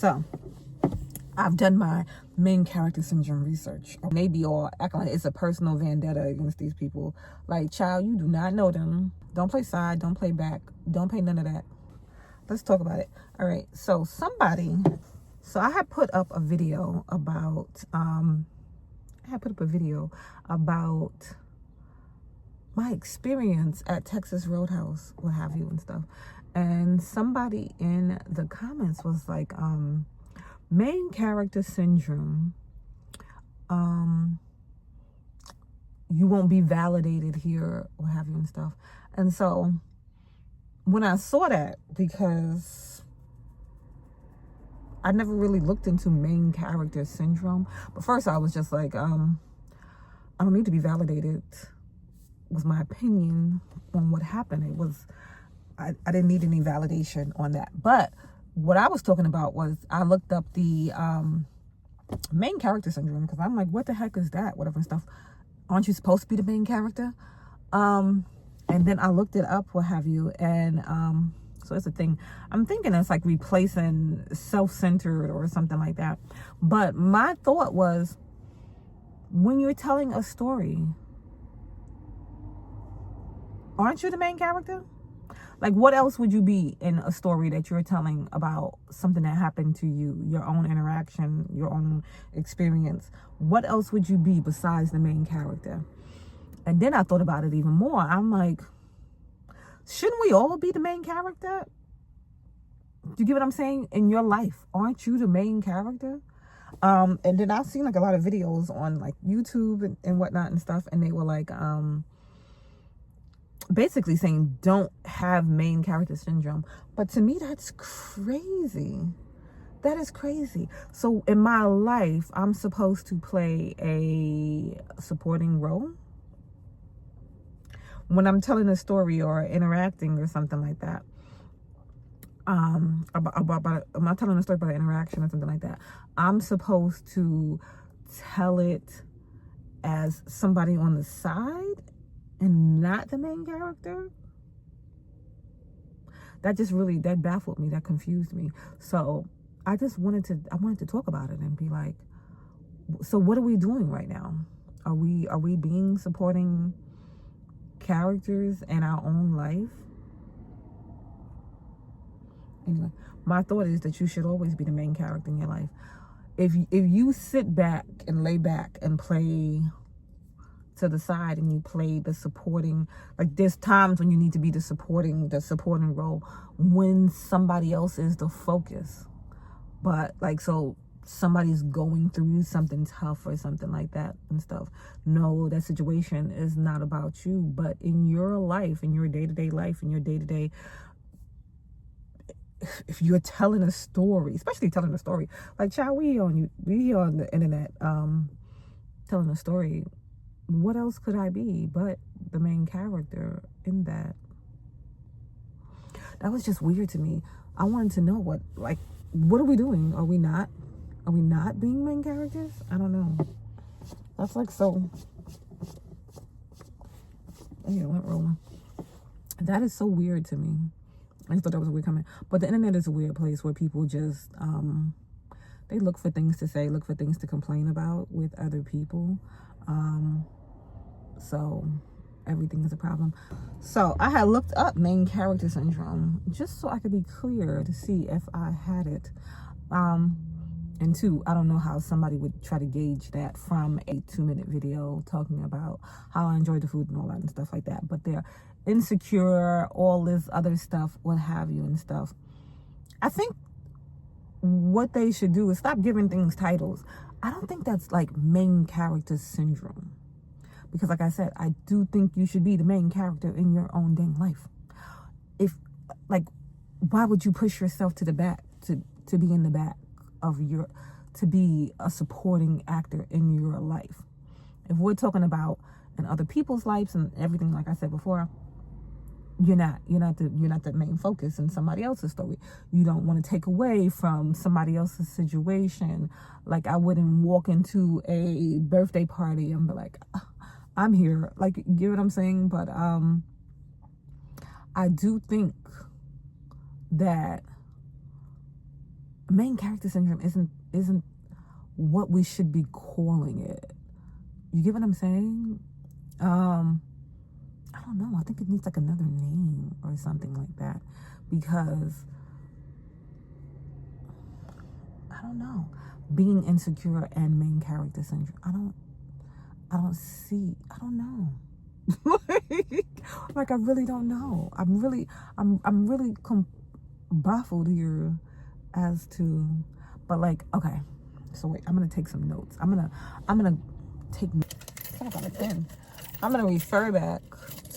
So I've done my main character syndrome research. They be all acting like it's a personal vendetta against these people. Like, child, you do not know them. Don't play side. Don't play back. Don't pay none of that. Let's talk about it. All right. So I had put up a video about, my experience at Texas Roadhouse, what have you and stuff. And somebody in the comments was like, main character syndrome, you won't be validated here, what have you and stuff. And so when I saw that, because I never really looked into main character syndrome, but first I was just like, I don't need to be validated with my opinion on what happened. It was, I didn't need any validation on that. But what I was talking about was, I looked up the main character syndrome, because I'm like, what the heck is that? Whatever and stuff. Aren't you supposed to be the main character? And then I looked it up, what have you, and so it's a thing. I'm thinking it's like replacing self-centered or something like that. But my thought was, when you're telling a story, aren't you the main character? Like, what else would you be in a story that you're telling about something that happened to you, your own interaction, your own experience? What else would you be besides the main character? And then I thought about it even more. I'm like, shouldn't we all be the main character? Do you get what I'm saying? In your life, aren't you the main character? And then I've seen like a lot of videos on like YouTube and whatnot and stuff, and they were like, basically saying don't have main character syndrome. But to me, that's crazy. That is crazy. So in my life, I'm supposed to play a supporting role when I'm telling a story or interacting or something like that. I'm not telling a story about an interaction or something like that. I'm supposed to tell it as somebody on the side and not the main character. That baffled me, that confused me. So I wanted to talk about it and be like, so what are we doing right now? Are we being supporting characters in our own life? Anyway, my thought is that you should always be the main character in your life. If you sit back and lay back and play to the side and you play the supporting, like, there's times when you need to be the supporting role when somebody else is the focus. But like, so somebody's going through something tough or something like that and stuff. No, that situation is not about you, but in your life, in your day-to-day life, in your day-to-day, if you're telling a story, especially telling a story, like, child, we on the internet telling a story. What else could I be but the main character in that? That was just weird to me. I wanted to know what are we doing? Are we not being main characters? I don't know. That's like, so, yeah, went rolling. That is so weird to me. I just thought that was a weird comment. But the internet is a weird place where people just, they look for things to say, look for things to complain about with other people. So everything is a problem. So I had looked up main character syndrome just so I could be clear to see if I had it. And two, I don't know how somebody would try to gauge that from a 2-minute video talking about how I enjoy the food and all that and stuff like that. But they're insecure, all this other stuff, what have you and stuff. I think what they should do is stop giving things titles. I don't think that's like main character syndrome. Because like I said, I do think you should be the main character in your own dang life. If, like, why would you push yourself to the back, to be in the back of to be a supporting actor in your life? If we're talking about in other people's lives and everything, like I said before, you're not the main focus in somebody else's story. You don't want to take away from somebody else's situation. Like, I wouldn't walk into a birthday party and be like, I'm here. Like, you get what I'm saying? But I do think that main character syndrome isn't what we should be calling it. You get what I'm saying? I don't know. I think it needs like another name or something like that, because I don't know. Being insecure and main character syndrome. I don't know. Like I really don't know. I'm really baffled here as to, but like, okay. So wait, I'm gonna take some notes. I'm gonna take notes. I got a pen. I'm gonna refer back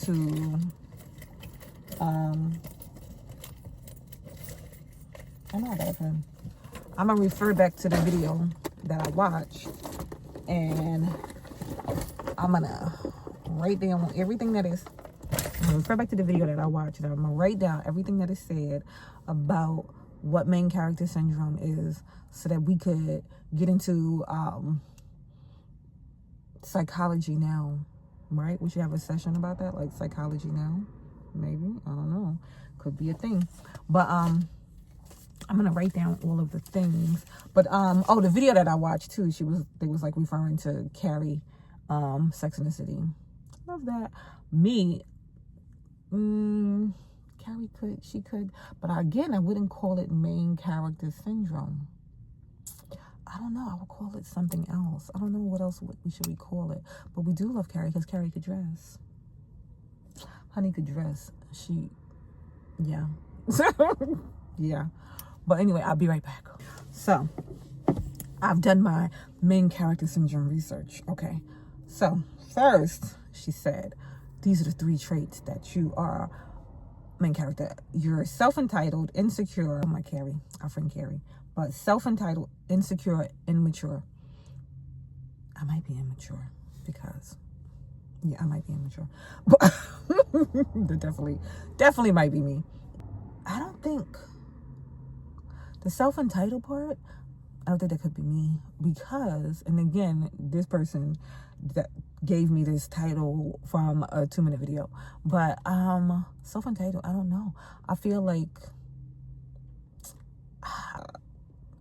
to I know I got a pen. I'm gonna refer back to the video that I watched, and I'm gonna write down everything that is. I'm gonna refer back to the video that I watched, and I'm gonna write down everything that is said about what main character syndrome is, so that we could get into psychology now, right? We should have a session about that, like psychology now, maybe. I don't know. Could be a thing, but I'm gonna write down all of the things. But oh, the video that I watched too, they was like referring to Carrie, Sex and the City. Love that. Me, Carrie she could, but again, I wouldn't call it main character syndrome. I don't know. I would call it something else. I don't know what else we should call it. But we do love Carrie because Carrie could dress. Honey could dress. Yeah. Yeah. But anyway, I'll be right back. So, I've done my main character syndrome research. Okay. So, first, she said, these are the 3 traits that you are main character. You're self-entitled, insecure. Oh, my Carrie. Our friend Carrie. But self-entitled, insecure, immature. I might be immature because, yeah, I might be immature. But that definitely might be me. I don't think the self-entitled part, I don't think that could be me, because, and again, this person that gave me this title from a 2-minute video, but self-entitled, I don't know. I feel like,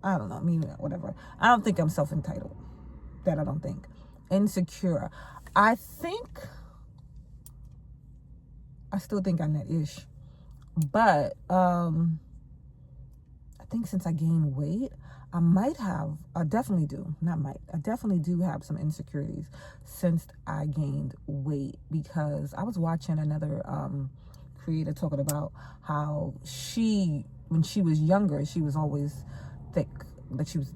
I don't know, maybe whatever. I don't think I'm self-entitled. That I don't think. Insecure. I still think I'm that ish. But I think since I gained weight, I definitely do have some insecurities since I gained weight, because I was watching another creator talking about how when she was younger, she was always thick, like she was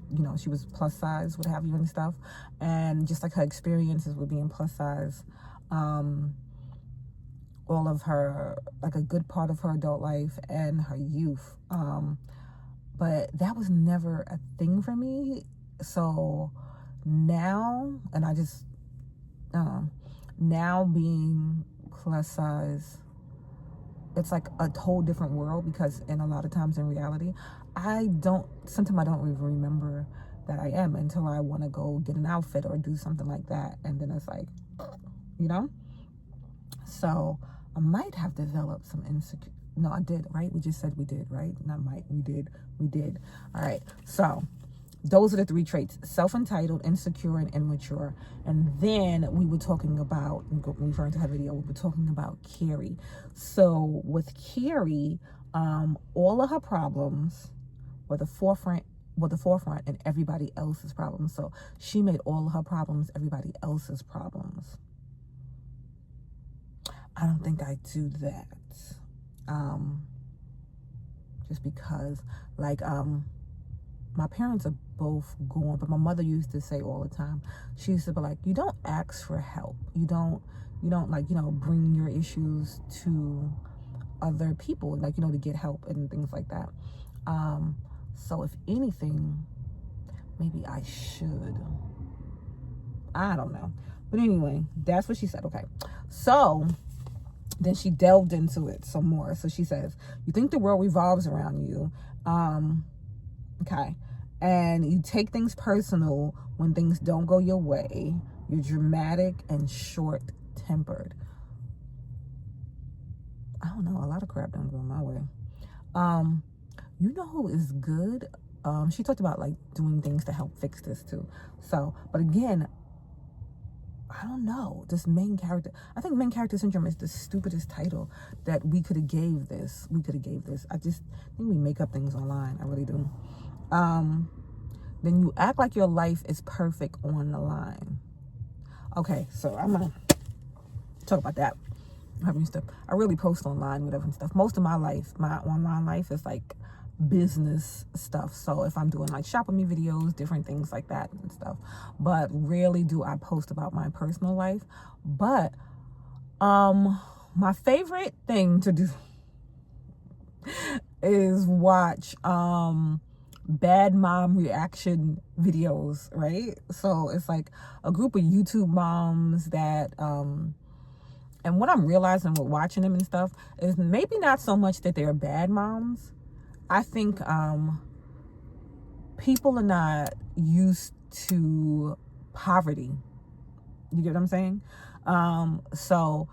plus size, what have you, and stuff, and just like her experiences with being plus size, all of her, like a good part of her adult life and her youth, but that was never a thing for me. So now, and I just now being plus size, it's like a whole different world, because in a lot of times in reality, sometimes I don't even remember that I am until I want to go get an outfit or do something like that. And then it's like, so I might have developed some insecurity. No, I did, right? We just said we did, right? Not might, we did. All right. So those are the 3 traits: self-entitled, insecure, and immature. And then we were talking about, referring to her video, we were talking about Carrie. So with Carrie, all of her problems were the forefront and everybody else's problems. So she made all of her problems everybody else's problems. I don't think I do that. Just because, like, my parents are both gone, but my mother used to say all the time, she used to be like, you don't ask for help. You don't like, bring your issues to other people, like, to get help and things like that. So if anything, maybe I should. I don't know. But anyway, that's what she said. Okay. So then she delved into it some more. So she says, you think the world revolves around you. Okay. And you take things personal when things don't go your way. You're dramatic and short-tempered. I don't know. A lot of crap don't go my way. You know who is good She talked about like doing things to help fix this too. So, but again, I don't know. This main character, I think main character syndrome is the stupidest title that we could have gave this. I just think we make up things online. I really do. Then you act like your life is perfect on the line. Okay, so I'm gonna talk about that. Having stuff. I really post online, whatever and stuff. Most of my life, my online life is like business stuff. So if I'm doing like shopping me videos, different things like that and stuff. But rarely do I post about my personal life. But my favorite thing to do is watch bad mom reaction videos, right? So it's like a group of YouTube moms that and what I'm realizing with watching them and stuff is maybe not so much that they're bad moms. I think people are not used to poverty. You get what I'm saying? So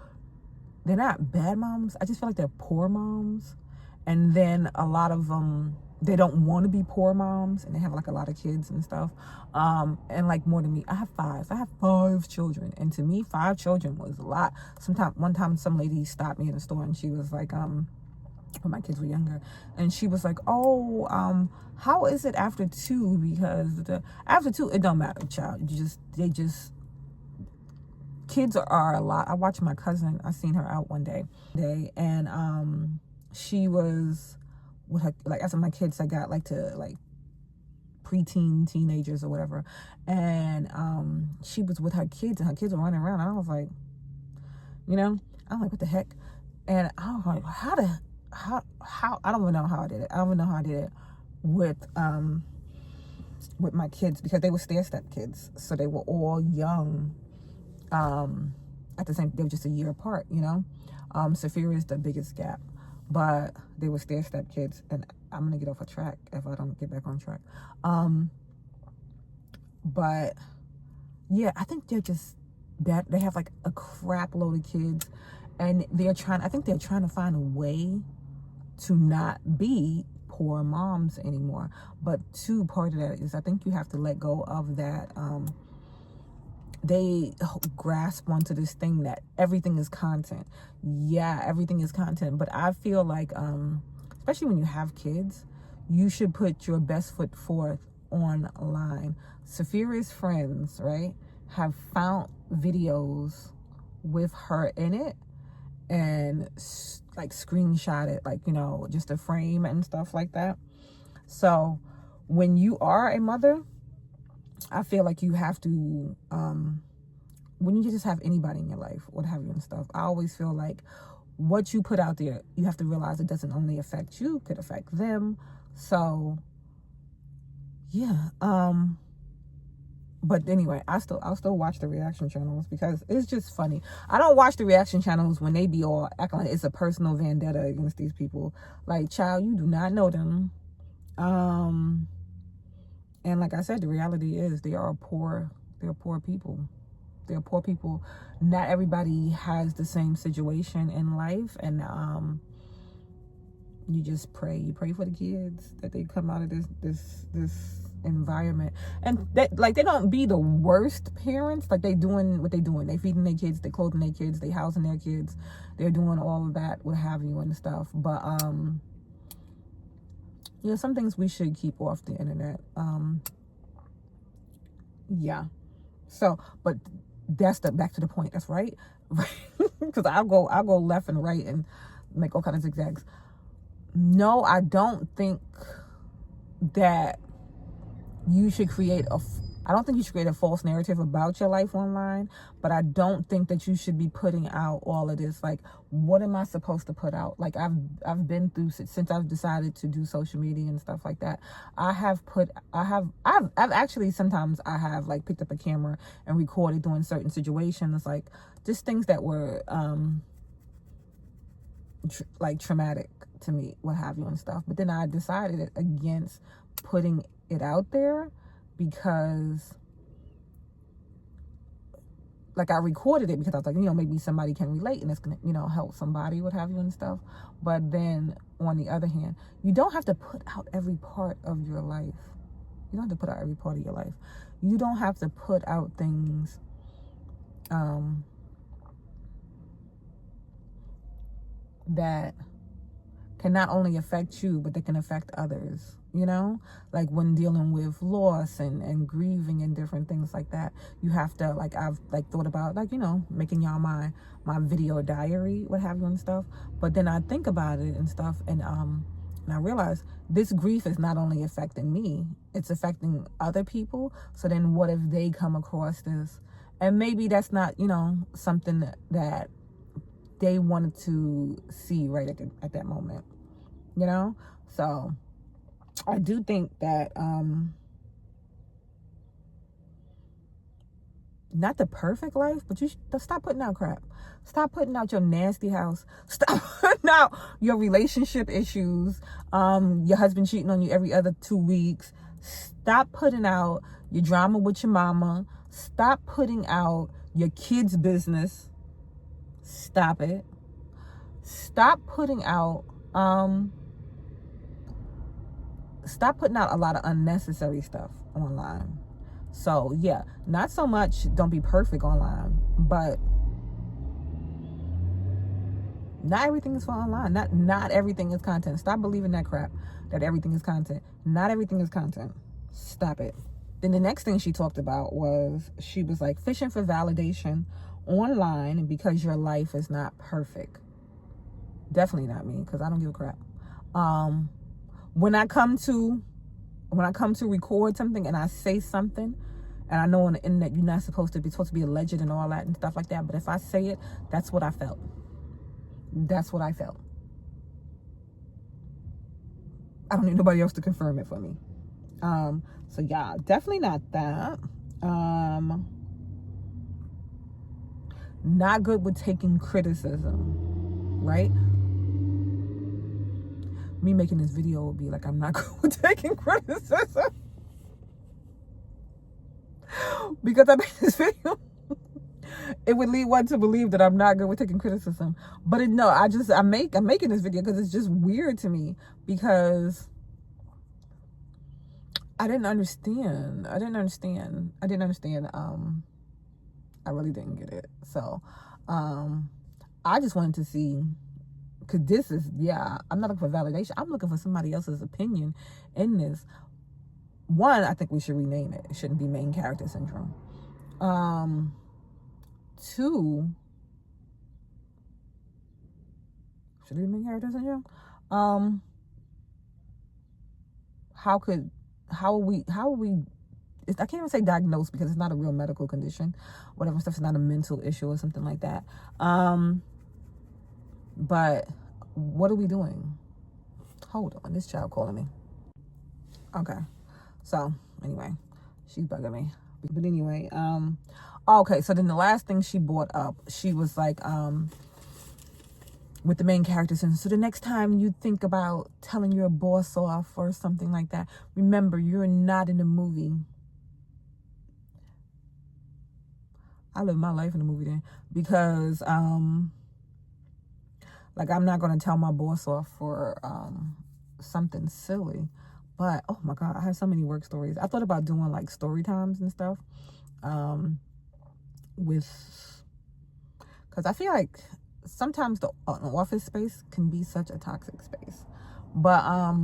they're not bad moms. I just feel like they're poor moms. And then a lot of them, they don't want to be poor moms, and they have like a lot of kids and stuff. And like more than me, I have 5 children, and to me 5 children was a lot. One time some lady stopped me in the store and she was like, when my kids were younger, and she was like, oh, how is it after 2? Because after 2 it don't matter, child. Kids are a lot. I watched my cousin, I seen her out one day, and she was with her, like, after my kids, I got like to like preteen, teenagers or whatever, and she was with her kids, and her kids were running around, and I was like, I'm like, what the heck? And I was like, how I don't even know how I did it. I don't even know how I did it with my kids, because they were stair-step kids, so they were all young. At the same, they were just a year apart, Saphira is the biggest gap, but they were stair-step kids, and I'm gonna get off a track if I don't get back on track. But yeah, I think they're just that they have like a crap load of kids, and I think they're trying to find a way to not be poor moms anymore. But part of that is, I think you have to let go of that. They grasp onto this thing that everything is content. Yeah, everything is content. But I feel like, especially when you have kids, you should put your best foot forth online. Saphira's friends, right, have found videos with her in it and like screenshot it, like, just a frame and stuff like that. So when you are a mother, I feel like you have to, when you just have anybody in your life, what have you and stuff, I always feel like what you put out there, you have to realize it doesn't only affect you, it could affect them. So yeah, but anyway, I'll still watch the reaction channels because it's just funny. I don't watch the reaction channels when they be all acting like it's a personal vendetta against these people. Like, child, you do not know them. And like I said, the reality is they're poor people. They're poor people. Not everybody has the same situation in life, and you just pray. You pray for the kids that they come out of this environment, and that, like, they don't be the worst parents. Like, they doing what they doing. They feeding their kids, they clothing their kids, they housing their kids, they're doing all of that, what have you and stuff. But some things we should keep off the internet. Yeah. So, but that's back to the point. That's right. Because I'll go left and right and make all kinds of zigzags. No, I don't think that you should create a false narrative about your life online, but I don't think that you should be putting out all of this. Like, what am I supposed to put out? Like, I've been through, since I've decided to do social media and stuff like that, I've actually, sometimes I have like picked up a camera and recorded doing certain situations, like just things that were like traumatic to me, what have you and stuff. But then I decided against putting it out there, because like I recorded it because I was like, maybe somebody can relate and it's gonna, help somebody, what have you and stuff. But then on the other hand, you don't have to put out every part of your life. You don't have to put out every part of your life. You don't have to put out things that can not only affect you, but they can affect others, you know? Like when dealing with loss and grieving and different things like that, you have to, like, I've like thought about, like, you know, making y'all my video diary, what have you and stuff. But then I think about it and stuff, and I realize this grief is not only affecting me, it's affecting other people. So then what if they come across this? And maybe that's not, you know, something that they wanted to see right at that moment, you know? So I do think that not the perfect life, but you should stop putting out crap. Stop putting out your nasty house. Stop putting out your relationship issues, your husband cheating on you every other 2 weeks. Stop putting out your drama with your mama. Stop putting out your kids' business. Stop it. Stop putting out a lot of unnecessary stuff online. So yeah, not so much don't be perfect online, but not everything is for online. Not everything is content. Stop believing that crap that everything is content. Not everything is content. Stop it. Then the next thing she talked about was, she was like, fishing for validation online because your life is not perfect. Definitely not me, because I don't give a crap. When I come to record something and I say something, and I know on the internet you're not supposed to be alleged and all that and stuff like that, but if I say it, that's what I felt. That's what I felt. I don't need nobody else to confirm it for me. So yeah, definitely not that. Not good with taking criticism, right? Me making this video would be like, I'm not good with taking criticism. Because I made this video. It would lead one to believe that I'm not good with taking criticism. But I'm making this video because it's just weird to me, because I didn't understand. I really didn't get it. So, I just wanted to see, because this is, I'm not looking for validation. I'm looking for somebody else's opinion in this. One, I think we should rename it. It shouldn't be main character syndrome. Two, should it be main character syndrome? How are we, I can't even say diagnosed, because it's not a real medical condition. Whatever stuff is not a mental issue or something like that. But what are we doing? Hold on, this child calling me. Okay. So anyway, she's bugging me. But anyway, okay, so then the last thing she brought up, she was like, with the main characters, and so the next time you think about telling your boss off or something like that, remember, you're not in a movie. I live my life in a movie then, because like, I'm not going to tell my boss off for something silly. But oh my God, I have so many work stories. I thought about doing like story times and stuff because I feel like sometimes the office space can be such a toxic space. But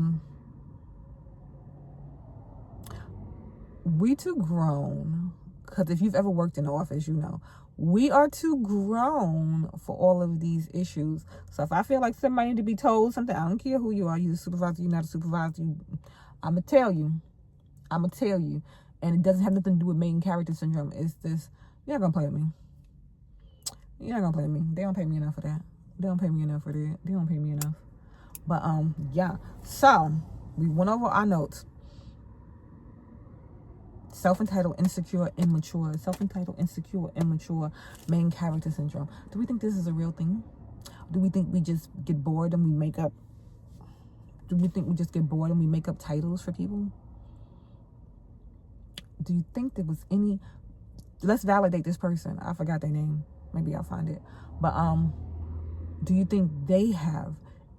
we too grown, because if you've ever worked in an office, you know, we are too grown for all of these issues. So if I feel like somebody need to be told something, I don't care who you are, you a supervisor, you're not a supervisor, I'm going to tell you. And it doesn't have nothing to do with main character syndrome. It's this, you're not going to play with me. You're not going to play with me. They don't pay me enough for that. They don't pay me enough for that. They don't pay me enough. But, yeah. So, we went over our notes. Self-entitled, insecure, immature. Self-entitled, insecure, immature, main character syndrome. Do we think this is a real thing? Do we think we just get bored and we make up? Do you think we just get bored and we make up titles for people? Do you think there was any... Let's validate this person. I forgot their name. Maybe I'll find it. But do you think they have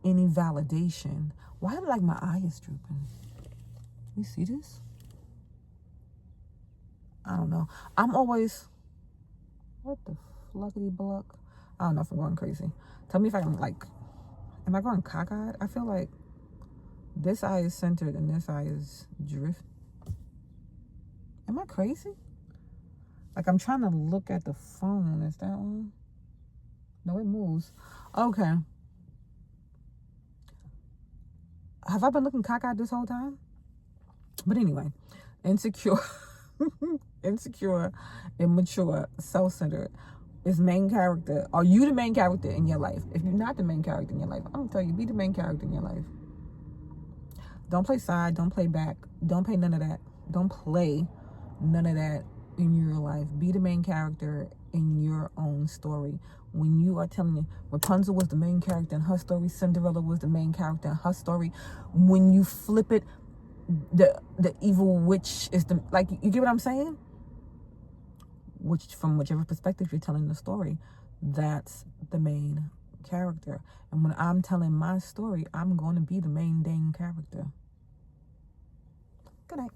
any validation. Why like my eye is drooping? You see this? I don't know. I'm always, what the fluckety bluck? I don't know if I'm going crazy. Tell me if I'm like, am I going cockeyed? I feel like this eye is centered and this eye is drift. Am I crazy? Like I'm trying to look at the phone. Is that one? No, it moves. Okay. Have I been looking cockeyed this whole time? But anyway, insecure, insecure, immature, self-centered is main character. Are you the main character in your life? If you're not the main character in your life, I'm gonna tell you, be the main character in your life. Don't play side, don't play back, don't play none of that. Don't play none of that in your life. Be the main character in your own story. When you are telling you Rapunzel was the main character in her story, Cinderella was the main character in her story, when you flip it, the evil witch is the, like, you get what I'm saying? Which, from whichever perspective you're telling the story, that's the main character. And when I'm telling my story, I'm going to be the main dang character. Good night.